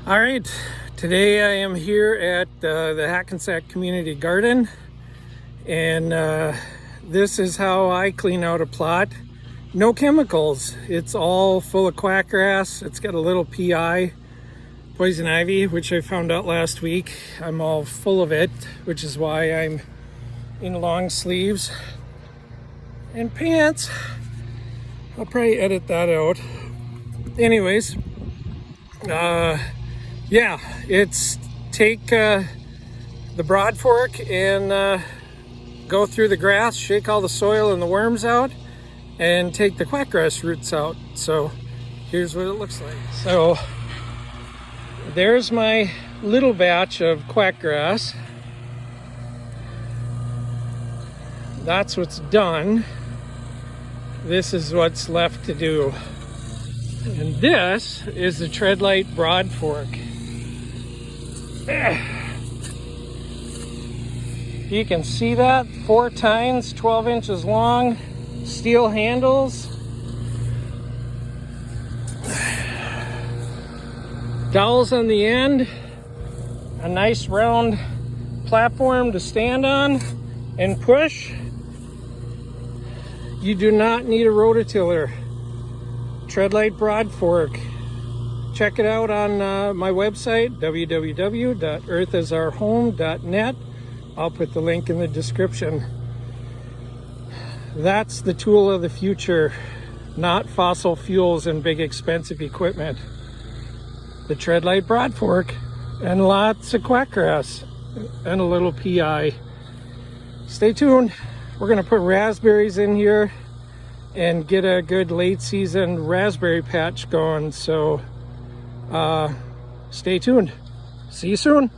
All right, today I am here at the Hackensack Community Garden, and this is how I clean out a plot. No chemicals. It's all full of quack grass. It's got a little PI, poison ivy, which I found out last week. I'm all full of it, which is why I'm in long sleeves and pants. I'll probably edit that out. Anyways, yeah, it's take the broadfork and go through the grass, shake all the soil and the worms out, and take the quackgrass roots out. So here's what it looks like. So there's my little batch of quackgrass. That's what's done. This is what's left to do. And this is the Treadlite broadfork. You can see that, 4 tines, 12 inches long, steel handles, dowels on the end, a nice round platform to stand on and push. You do not need a rototiller. Treadlite broadfork. Check it out on my website, www.earthisourhome.net. I'll put the link in the description. That's the tool of the future, not fossil fuels and big expensive equipment. The Treadlite broadfork and lots of quackgrass and a little PI. Stay tuned. We're gonna put raspberries in here and get a good late season raspberry patch going. So stay tuned. See you soon.